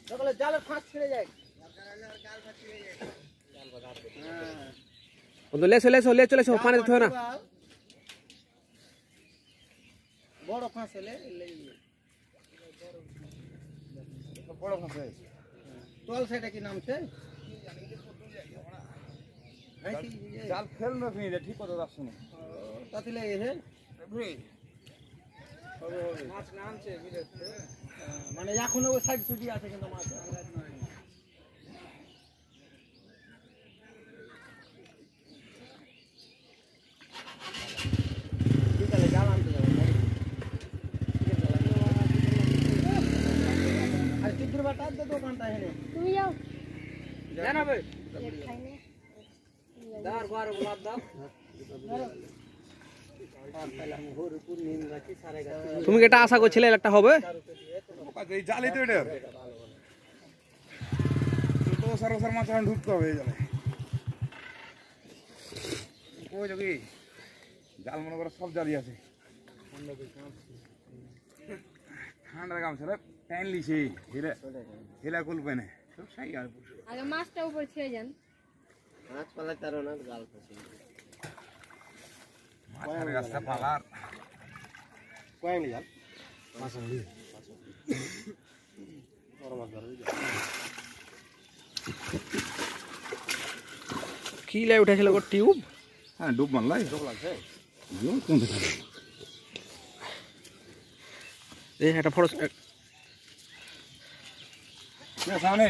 সকালে জালের ফাঁস ছেড়ে যায়। ले चले पानी थो ना বড় ফাঁস হলে বড় ফাঁস হয়। তোল সেটা কি নামছে? জাল ফেল না ফিরে ঠিক কথা যাচ্ছে না তাতিলে এসে মাছ নামছে মানে এখনো ওই সাইড ছুটি আছে কিন্তু মাছ বিকালে জাল আনতে যাবো আর চিত্র বাটার দোকানটা এখানে তুমি যাও জানা ভাই খাইনে দার বার গোলাপ দাও তুমি কি এটা আশা করছিলে একটা হবে এই জালি তো এটা তো সরসর মাছ ঢুকতে হবে এই জালে ওই যোগী জাল মনে করো সব জালি আছে ঠান্ডার কাম ছিল টাইম লিছি হিলা হিলা কুলবে না সব সাই আর আগে মাছটা উপর ছেড়ে যান মাছ পালা তার না গাল ফাঁসি মাছের রাস্তা পালার কয়েক জাল মাছ আনলি বড় মাছ ধরবি কি লাই উঠেছিল গো টিউব হ্যাঁ ডুব মারলাই ডোক লাগছে ইও কোন দেখা এই এটা ফটো সামনে